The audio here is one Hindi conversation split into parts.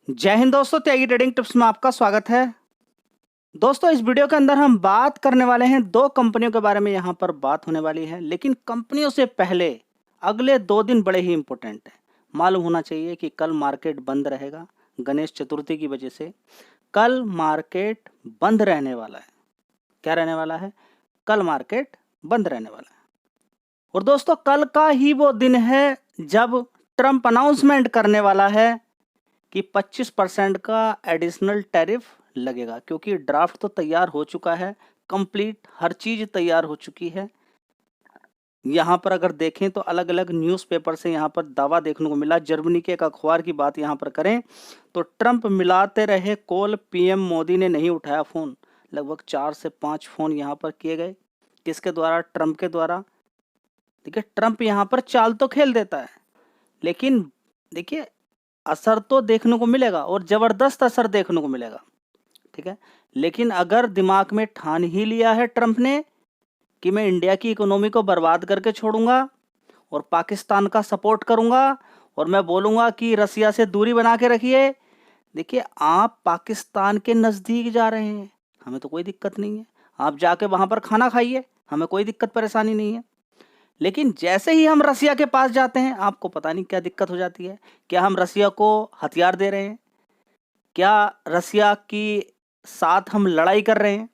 जय हिंद दोस्तों, त्यागी ट्रेडिंग टिप्स में आपका स्वागत है। दोस्तों, इस वीडियो के अंदर हम बात करने वाले हैं दो कंपनियों के बारे में। यहाँ पर बात होने वाली है, लेकिन कंपनियों से पहले अगले 2 दिन बड़े ही इंपॉर्टेंट हैं। मालूम होना चाहिए कि कल मार्केट बंद रहेगा गणेश चतुर्थी की वजह से। कल मार्केट बंद रहने वाला है। क्या रहने वाला है? कल मार्केट बंद रहने वाला है। और दोस्तों, कल का ही वो दिन है जब ट्रंप अनाउंसमेंट करने वाला है कि 25% का एडिशनल टैरिफ लगेगा, क्योंकि ड्राफ्ट तो तैयार हो चुका है, कंप्लीट हर चीज तैयार हो चुकी है। यहाँ पर अगर देखें तो अलग अलग न्यूज़पेपर से यहाँ पर दावा देखने को मिला। जर्मनी के एक अखबार की बात यहाँ पर करें तो ट्रंप मिलाते रहे कॉल, पीएम मोदी ने नहीं उठाया फोन। लगभग 4 से 5 फोन यहाँ पर किए गए। किसके द्वारा? ट्रंप के द्वारा। देखिए, ट्रंप यहाँ पर चाल तो खेल देता है, लेकिन देखिए असर तो देखने को मिलेगा और जबरदस्त असर देखने को मिलेगा। ठीक है, लेकिन अगर दिमाग में ठान ही लिया है ट्रंप ने कि मैं इंडिया की इकोनॉमी को बर्बाद करके छोड़ूंगा और पाकिस्तान का सपोर्ट करूंगा और मैं बोलूंगा कि रसिया से दूरी बना के रखिए। देखिए, आप पाकिस्तान के नजदीक जा रहे हैं, हमें तो कोई दिक्कत नहीं है। आप जाके वहां पर खाना खाइए, हमें कोई दिक्कत परेशानी नहीं है। लेकिन जैसे ही हम रसिया के पास जाते हैं, आपको पता नहीं क्या दिक्कत हो जाती है। क्या हम रसिया को हथियार दे रहे हैं? क्या रसिया की साथ हम लड़ाई कर रहे हैं?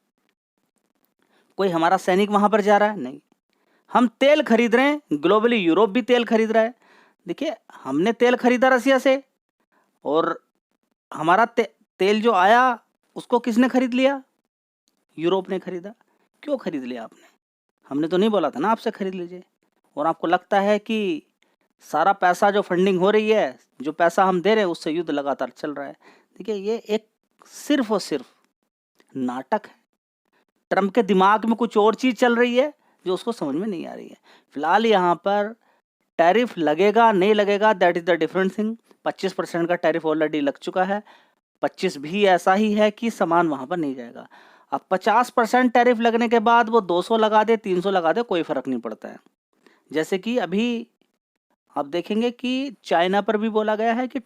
कोई हमारा सैनिक वहां पर जा रहा है? नहीं। हम तेल खरीद रहे हैं, ग्लोबली यूरोप भी तेल खरीद रहा है। देखिए, हमने तेल खरीदा रसिया से और हमारा तेल जो आया उसको किसने खरीद लिया? यूरोप ने खरीदा। क्यों खरीद लिया आपने? हमने तो नहीं बोला था ना आपसे खरीद लीजिए। और आपको लगता है कि सारा पैसा जो फंडिंग हो रही है, जो पैसा हम दे रहे हैं, उससे युद्ध लगातार चल रहा है। देखिए, ये एक सिर्फ और सिर्फ नाटक है। ट्रंप के दिमाग में कुछ और चीज चल रही है जो उसको समझ में नहीं आ रही है। फिलहाल यहाँ पर टैरिफ लगेगा नहीं लगेगा, that is the different thing. 25% का टैरिफ ऑलरेडी लग चुका है। 25 भी ऐसा ही है कि सामान वहां पर नहीं जाएगा। अब 50% टैरिफ लगने के बाद वो 200 लगा दे, 300 लगा दे, कोई फर्क नहीं पड़ता है। जैसे कि अभी आप देखेंगे कि चाइना पर भी बोला गया है कि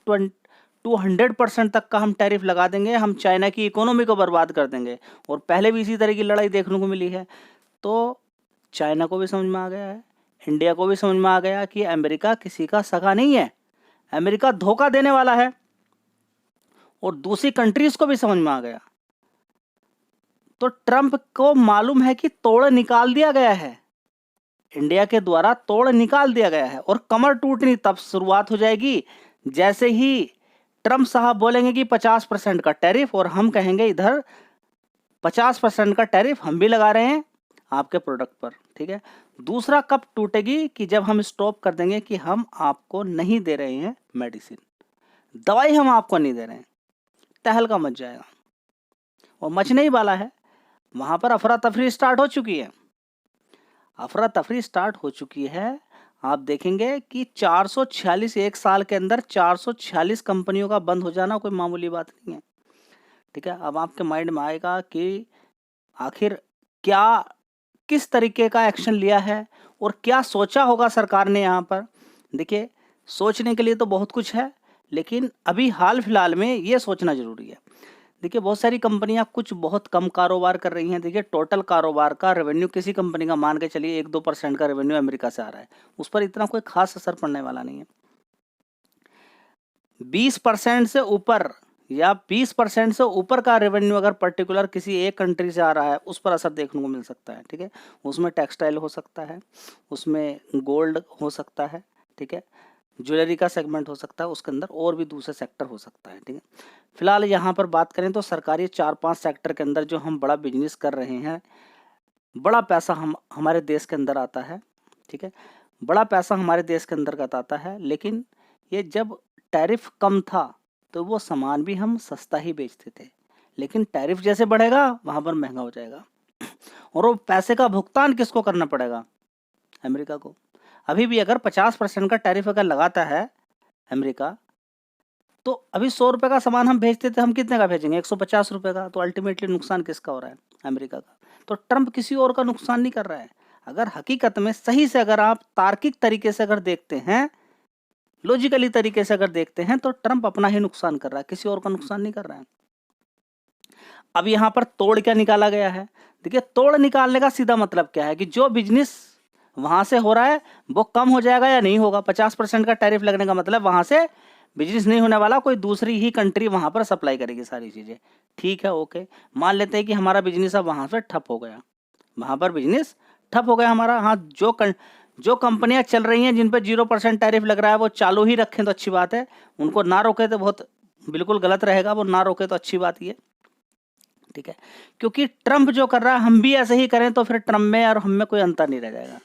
200% तक का हम टैरिफ लगा देंगे, हम चाइना की इकोनॉमी को बर्बाद कर देंगे। और पहले भी इसी तरह की लड़ाई देखने को मिली है। तो चाइना को भी समझ में आ गया है, इंडिया को भी समझ में आ गया कि अमेरिका किसी का सगा नहीं है, अमेरिका धोखा देने वाला है। और दूसरी कंट्रीज को भी समझ में आ गया। तो ट्रंप को मालूम है कि तोड़ निकाल दिया गया है, इंडिया के द्वारा तोड़ निकाल दिया गया है। और कमर टूटनी तब शुरुआत हो जाएगी जैसे ही ट्रंप साहब बोलेंगे कि 50% का टैरिफ, और हम कहेंगे इधर 50% का टैरिफ हम भी लगा रहे हैं आपके प्रोडक्ट पर। ठीक है, दूसरा कब टूटेगी? कि जब हम स्टॉप कर देंगे कि हम आपको नहीं दे रहे हैं मेडिसिन, दवाई हम आपको नहीं दे रहे हैं। तहलका मच जाएगा और मचने ही वाला है। वहां पर अफरा तफरी स्टार्ट हो चुकी है। अफरा तफरी स्टार्ट हो चुकी है। आप देखेंगे कि 446 एक साल के अंदर 446 कंपनियों का बंद हो जाना कोई मामूली बात नहीं है। ठीक है, अब आपके माइंड में आएगा कि आखिर क्या, किस तरीके का एक्शन लिया है और क्या सोचा होगा सरकार ने यहाँ पर। देखिए, सोचने के लिए तो बहुत कुछ है, लेकिन अभी हाल फिलहाल में ये सोचना जरूरी है। देखिए, बहुत सारी कंपनियां कुछ बहुत कम कारोबार कर रही हैं। देखिए, टोटल कारोबार का रेवेन्यू किसी कंपनी का मान के चलिए 1-2% का रेवेन्यू अमेरिका से आ रहा है, उस पर इतना कोई खास असर पड़ने वाला नहीं है। 20% से ऊपर या 20% से ऊपर का रेवेन्यू अगर पर्टिकुलर किसी एक कंट्री से आ रहा है, उस पर असर देखने को मिल सकता है। ठीक है, उसमें टेक्सटाइल हो सकता है, उसमें गोल्ड हो सकता है, ठीक है, ज्वेलरी का सेगमेंट हो सकता है, उसके अंदर और भी दूसरे सेक्टर हो सकता है। ठीक है, फिलहाल यहाँ पर बात करें तो सरकारी 4-5 सेक्टर के अंदर जो हम बड़ा बिजनेस कर रहे हैं, बड़ा पैसा हमारे देश के अंदर आता है। ठीक है, बड़ा पैसा हमारे देश के अंतर्गत आता है। लेकिन ये जब टैरिफ कम था तो वो सामान भी हम सस्ता ही बेचते थे, लेकिन टैरिफ जैसे बढ़ेगा वहां पर महंगा हो जाएगा। और वो पैसे का भुगतान किसको करना पड़ेगा? अमेरिका को। अभी भी अगर 50% का टैरिफ अगर लगाता है अमेरिका, तो अभी 100 रुपए का सामान हम भेजते थे, हम कितने का भेजेंगे? 150 रुपए का। तो अल्टीमेटली नुकसान किसका हो रहा है? अमेरिका का। तो ट्रंप किसी और का नुकसान नहीं कर रहा है। अगर हकीकत में सही से, अगर आप तार्किक तरीके से अगर देखते हैं, लॉजिकली तरीके से अगर देखते हैं तो ट्रंप अपना ही नुकसान कर रहा है, किसी और का नुकसान नहीं कर रहा है। अब यहाँ पर तोड़ क्या निकाला गया है? देखिए, तोड़ निकालने का सीधा मतलब क्या है कि जो बिजनेस वहां से हो रहा है वो कम हो जाएगा या नहीं होगा। 50% का टैरिफ लगने का मतलब वहां से बिजनेस नहीं होने वाला, कोई दूसरी ही कंट्री वहां पर सप्लाई करेगी सारी चीजें। ठीक है, ओके, मान लेते हैं कि हमारा बिजनेस अब वहां से ठप हो गया, वहां पर बिजनेस ठप हो गया हमारा। हाँ, जो कंपनियां चल रही हैं जिन पर 0% टैरिफ लग रहा है वो चालू ही रखें तो अच्छी बात है, उनको ना रोके तो बहुत बिल्कुल गलत रहेगा, वो ना रोके तो अच्छी बात ये। ठीक है, क्योंकि ट्रंप जो कर रहा है हम भी ऐसे ही करें तो फिर ट्रंप में और हम में कोई अंतर नहीं रह जाएगा।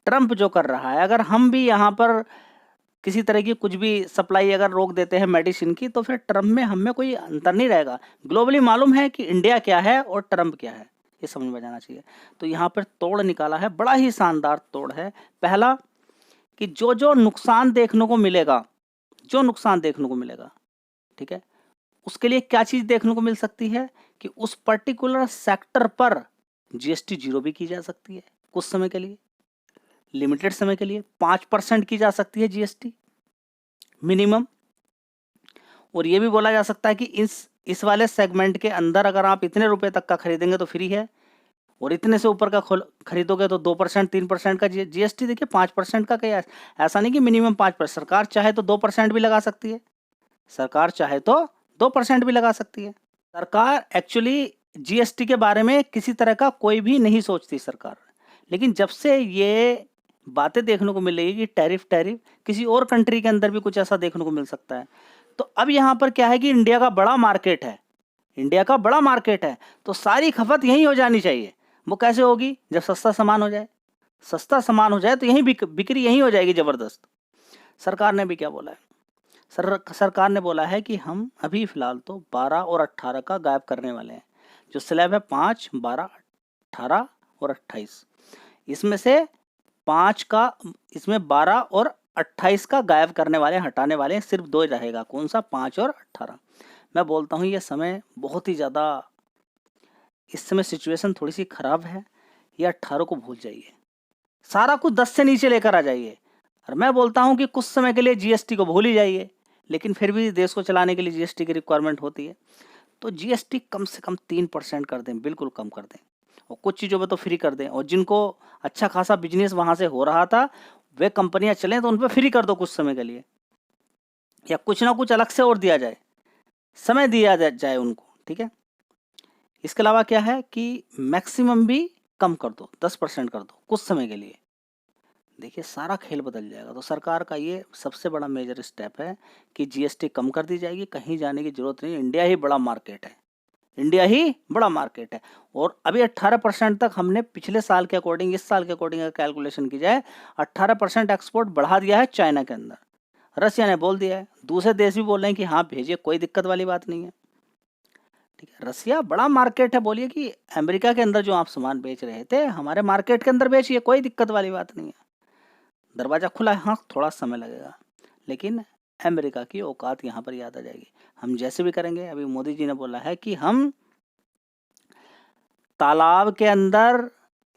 ट्रंप जो कर रहा है, अगर हम भी यहाँ पर किसी तरह की कुछ भी सप्लाई अगर रोक देते हैं मेडिसिन की, तो फिर ट्रंप में हम में कोई अंतर नहीं रहेगा। ग्लोबली मालूम है कि इंडिया क्या है और ट्रंप क्या है, ये समझ में जाना चाहिए। तो यहाँ पर तोड़ निकाला है, बड़ा ही शानदार तोड़ है। पहला कि जो जो नुकसान देखने को मिलेगा, जो नुकसान देखने को मिलेगा, ठीक है, उसके लिए क्या चीज देखने को मिल सकती है कि उस पर्टिकुलर सेक्टर पर जीएसटी 0 भी की जा सकती है कुछ समय के लिए, लिमिटेड समय के लिए 5% की जा सकती है जीएसटी मिनिमम। और ये भी बोला जा सकता है कि इस वाले सेगमेंट के अंदर अगर आप इतने रुपए तक का खरीदेंगे तो फ्री है, और इतने से ऊपर का खरीदोगे तो 2% 3% का जीएसटी। देखिए, 5% का क्या, ऐसा नहीं कि मिनिमम 5%, सरकार चाहे तो 2% भी लगा सकती है, सरकार चाहे तो 2% भी लगा सकती है। सरकार एक्चुअली जीएसटी के बारे में किसी तरह का कोई भी नहीं सोचती सरकार, लेकिन जब से ये बातें देखने को मिलेगी कि टैरिफ किसी और कंट्री के अंदर भी कुछ ऐसा देखने को मिल सकता है, तो अब यहाँ पर क्या है कि इंडिया का बड़ा मार्केट है, इंडिया का बड़ा मार्केट है, तो सारी खपत यहीं हो जानी चाहिए। वो कैसे होगी? जब सस्ता सामान हो जाए, सस्ता सामान हो जाए तो यहीं बिक्री यहीं हो जाएगी जबरदस्त। सरकार ने भी क्या बोला है? सरकार ने बोला है कि हम अभी फिलहाल तो 12 और 18 का गायब करने वाले हैं। जो स्लैब है 5, 12, 18 और 28, इसमें से 5 का, इसमें 12 और 28 का गायब करने वाले, हटाने वाले सिर्फ 2 रहेगा। कौन सा? 5 और 18। मैं बोलता हूँ ये समय बहुत ही ज़्यादा, इस समय सिचुएशन थोड़ी सी खराब है। ये 18 को भूल जाइए, सारा कुछ 10 से नीचे लेकर आ जाइए। और मैं बोलता हूँ कि कुछ समय के लिए जीएसटी को भूल ही जाइए, लेकिन फिर भी देश को चलाने के लिए जीएसटी की रिक्वायरमेंट होती है। तो जीएसटी कम से कम 3% कर दें, बिल्कुल कम कर दें, और कुछ चीज़ों पे तो फ्री कर दें। और जिनको अच्छा खासा बिजनेस वहाँ से हो रहा था, वे कंपनियाँ चलें तो उन पर फ्री कर दो कुछ समय के लिए, या कुछ ना कुछ अलग से और दिया जाए, समय दिया जाए उनको। ठीक है, इसके अलावा क्या है कि मैक्सिमम भी कम कर दो, 10% कर दो कुछ समय के लिए। देखिए, सारा खेल बदल जाएगा। तो सरकार का ये सबसे बड़ा मेजर स्टेप है कि जीएसटी कम कर दी जाएगी, कहीं जाने की जरूरत नहीं। इंडिया ही बड़ा मार्केट है, इंडिया ही बड़ा मार्केट है। और अभी 18% तक हमने पिछले साल के अकॉर्डिंग, इस साल के अकॉर्डिंग अगर कैलकुलेशन की जाए, 18% एक्सपोर्ट बढ़ा दिया है चाइना के अंदर। रसिया ने बोल दिया है, दूसरे देश भी बोल रहे हैं कि हाँ भेजिए, कोई दिक्कत वाली बात नहीं है। ठीक है, रसिया बड़ा मार्केट है, बोलिए कि अमेरिका के अंदर जो आप सामान बेच रहे थे हमारे मार्केट के अंदर बेचिए, कोई दिक्कत वाली बात नहीं है, दरवाज़ा खुला है। हाँ, थोड़ा समय लगेगा, लेकिन अमेरिका की औकात यहाँ पर याद आ जाएगी। हम जैसे भी करेंगे, अभी मोदी जी ने बोला है कि हम तालाब के अंदर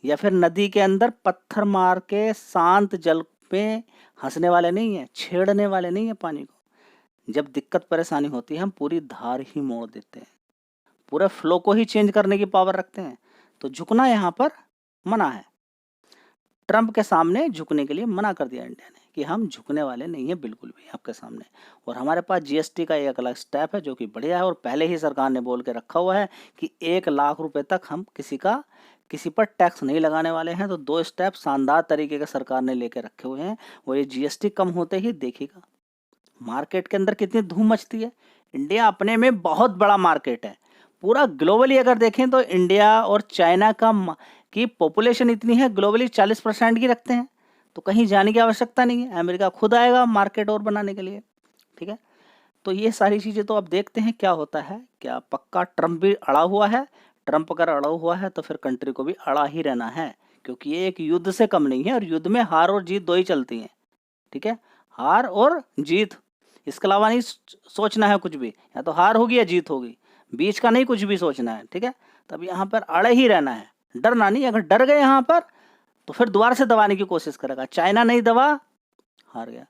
या फिर नदी के अंदर पत्थर मार के शांत जल में हंसने वाले नहीं है, छेड़ने वाले नहीं है पानी को। जब दिक्कत परेशानी होती है हम पूरी धार ही मोड़ देते हैं, पूरे फ्लो को ही चेंज करने की पावर रखते हैं। तो झुकना यहाँ पर मना है, ट्रंप के सामने झुकने के लिए मना कर दिया इंडिया ने कि हम झुकने वाले नहीं है बिल्कुल भी आपके सामने। और हमारे पास जीएसटी का एक अलग स्टेप है जो कि बढ़िया है, और पहले ही सरकार ने बोल के रखा हुआ है कि 1 लाख रुपए तक हम किसी पर टैक्स नहीं लगाने वाले हैं। तो 2 स्टेप शानदार तरीके के सरकार ने लेके रखे हुए हैं। वो ये जीएसटी कम होते ही देखिएगा मार्केट के अंदर कितनी धूम मचती है। इंडिया अपने में बहुत बड़ा मार्केट है, पूरा ग्लोबली अगर देखें तो इंडिया और चाइना की पॉपुलेशन इतनी है, ग्लोबली 40% की रखते हैं। तो कहीं जाने की आवश्यकता नहीं है, अमेरिका खुद आएगा मार्केट और बनाने के लिए। ठीक है, तो ये सारी चीज़ें तो अब देखते हैं क्या होता है। क्या पक्का ट्रंप भी अड़ा हुआ है? ट्रंप अगर अड़ा हुआ है तो फिर कंट्री को भी अड़ा ही रहना है, क्योंकि ये एक युद्ध से कम नहीं है, और युद्ध में हार और जीत 2 ही चलती हैं। ठीक है, हार और जीत, इसके अलावा नहीं सोचना है कुछ भी, या तो हार होगी या जीत होगी, बीच का नहीं कुछ भी सोचना है। ठीक है, तब यहाँ पर अड़े ही रहना है, डरना नहीं। अगर डर गए यहाँ पर तो फिर दोबारा से दबाने की कोशिश करेगा, चाइना नहीं दबा, हार गया।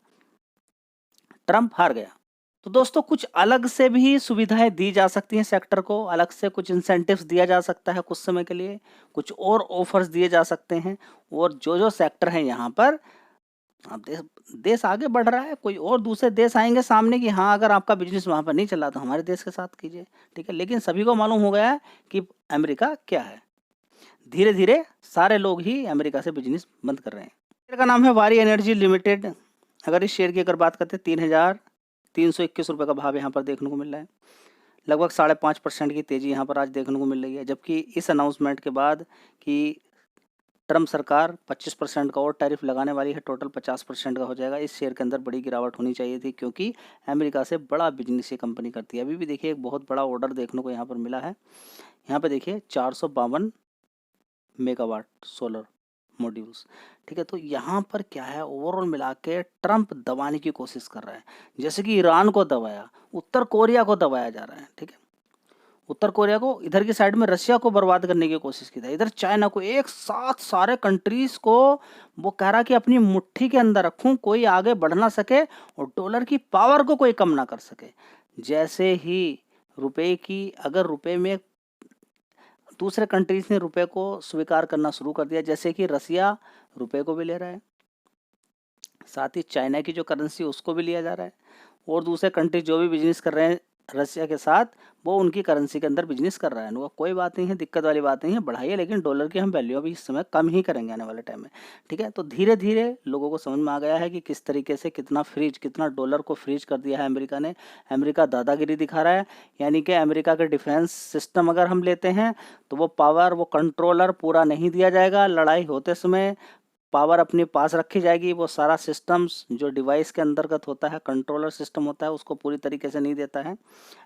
ट्रंप हार गया। तो दोस्तों कुछ अलग से भी सुविधाएं दी जा सकती हैं सेक्टर को, अलग से कुछ इंसेंटिव्स दिया जा सकता है कुछ समय के लिए, कुछ और ऑफर्स दिए जा सकते हैं। और जो सेक्टर है यहाँ पर अब देश आगे बढ़ रहा है, कोई और दूसरे देश आएंगे सामने कि हाँ अगर आपका बिजनेस वहाँ पर नहीं चला तो हमारे देश के साथ कीजिए, ठीक है। लेकिन सभी को मालूम हो गया है कि अमेरिका क्या है। धीरे धीरे सारे लोग ही अमेरिका से बिजनेस बंद कर रहे हैं। शेयर का नाम है वारी एनर्जी लिमिटेड। अगर इस शेयर की अगर बात करते हैं 3,321 रुपये का भाव यहाँ पर देखने को मिल रहा है। लगभग 5.5% की तेज़ी यहाँ पर आज देखने को मिल रही है। जबकि इस अनाउंसमेंट के बाद कि ट्रम्प सरकार 25% का और टैरिफ लगाने वाली है, टोटल 50% का हो जाएगा, इस शेयर के अंदर बड़ी गिरावट होनी चाहिए थी, क्योंकि अमेरिका से बड़ा बिजनेस ये कंपनी करती है। अभी भी देखिए एक बहुत बड़ा ऑर्डर देखने को यहाँ पर मिला है। यहाँ पे देखिए 452 मेगावाट सोलर मॉड्यूल्स, ठीक है। तो यहाँ पर क्या है, ओवरऑल मिला के ट्रम्प दबाने की कोशिश कर रहा है। जैसे कि ईरान को दबाया, उत्तर कोरिया को दबाया जा रहा है, ठीक है। उत्तर कोरिया को, इधर की साइड में रशिया को बर्बाद करने की कोशिश की था, इधर चाइना को, एक साथ सारे कंट्रीज को वो कह रहा कि अपनी मुट्ठी के अंदर रखूं, कोई आगे बढ़ ना सके और डॉलर की पावर को कोई कम ना कर सके। जैसे ही रुपए की, अगर रुपए में दूसरे कंट्रीज ने रुपए को स्वीकार करना शुरू कर दिया, जैसे कि रसिया रुपए को भी ले रहा है, साथ ही चाइना की जो करेंसी उसको भी लिया जा रहा है, और दूसरे कंट्री जो भी बिजनेस कर रहे हैं रसिया के साथ वो उनकी करेंसी के अंदर बिजनेस कर रहा है। उनका कोई बात नहीं है, दिक्कत वाली बात नहीं है, बढ़ाइए, लेकिन डॉलर की हम वैल्यू अभी इस समय कम ही करेंगे आने वाले टाइम में, ठीक है। तो धीरे धीरे लोगों को समझ में आ गया है कि किस तरीके से कितना डॉलर को फ्रीज कर दिया है अमेरिका ने। अमेरिका दादागिरी दिखा रहा है, यानी कि अमेरिका के डिफेंस सिस्टम अगर हम लेते हैं तो वो पावर, वो कंट्रोलर पूरा नहीं दिया जाएगा। लड़ाई होते समय पावर अपने पास रखी जाएगी, वो सारा सिस्टम्स जो डिवाइस के अंतर्गत होता है, कंट्रोलर सिस्टम होता है, उसको पूरी तरीके से नहीं देता है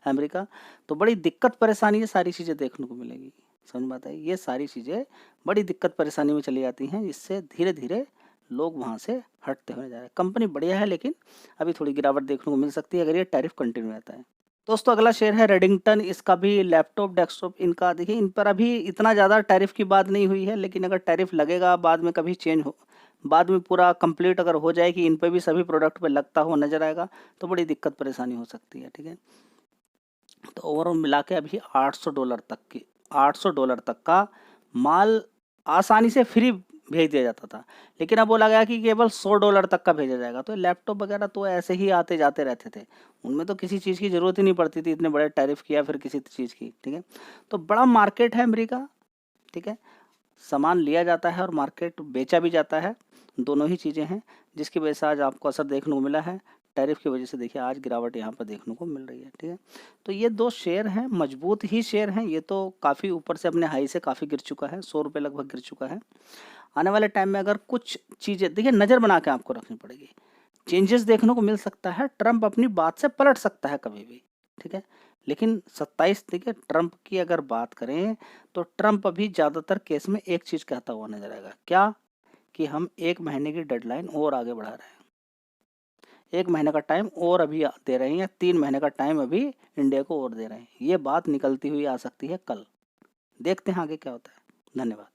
अमेरिका। तो बड़ी दिक्कत परेशानी, ये सारी चीज़ें देखने को मिलेगी, समझ में आता है। ये सारी चीज़ें बड़ी दिक्कत परेशानी में चली जाती हैं, जिससे धीरे धीरे लोग वहाँ से हटते हुए जा रहे हैं। कंपनी बढ़िया है, लेकिन अभी थोड़ी गिरावट देखने को मिल सकती है अगर ये टैरिफ कंटिन्यू रहता है। दोस्तों अगला शेयर है रेडिंगटन। इसका भी लैपटॉप, डेस्कटॉप, इनका देखिए, इन पर अभी इतना ज़्यादा टैरिफ की बात नहीं हुई है, लेकिन अगर टैरिफ लगेगा बाद में कभी चेंज हो, बाद में पूरा कंप्लीट अगर हो जाए कि इन पे भी सभी प्रोडक्ट पे लगता हुआ नजर आएगा तो बड़ी दिक्कत परेशानी हो सकती है, ठीक है। तो ओवरऑल मिला के अभी $800 तक का माल आसानी से फ्री भेज दिया जाता था, लेकिन अब बोला गया कि केवल $100 तक का भेजा जाएगा। तो लैपटॉप वगैरह तो ऐसे ही आते जाते रहते थे, उनमें तो किसी चीज़ की ज़रूरत ही नहीं पड़ती थी, इतने बड़े टैरिफ किया फिर किसी चीज़ की, ठीक है। तो बड़ा मार्केट है अमेरिका, ठीक है। सामान लिया जाता है और मार्केट बेचा भी जाता है, दोनों ही चीज़ें हैं, जिसकी वजह से आज आपको असर देखने को मिला है। टैरिफ की वजह से देखिए आज गिरावट यहाँ पर देखने को मिल रही है, ठीक है। तो ये दो शेयर हैं, मजबूत ही शेयर हैं। ये तो काफ़ी ऊपर से अपने हाई से काफ़ी गिर चुका है, $100 लगभग गिर चुका है। आने वाले टाइम में अगर कुछ चीज़ें देखिए, नज़र बना के आपको रखनी पड़ेगी, चेंजेस देखने को मिल सकता है। ट्रंप अपनी बात से पलट सकता है कभी भी, ठीक है। लेकिन 27 देखिए, ट्रंप की अगर बात करें तो ट्रंप अभी ज़्यादातर केस में एक चीज़ कहता हुआ नजर आएगा, क्या, कि हम 1 महीने की डेडलाइन और आगे बढ़ा रहे हैं, 1 महीने का टाइम और अभी दे रहे हैं, या 3 महीने का टाइम अभी इंडिया को और दे रहे हैं। ये बात निकलती हुई आ सकती है कल, देखते हैं आगे क्या होता है। धन्यवाद।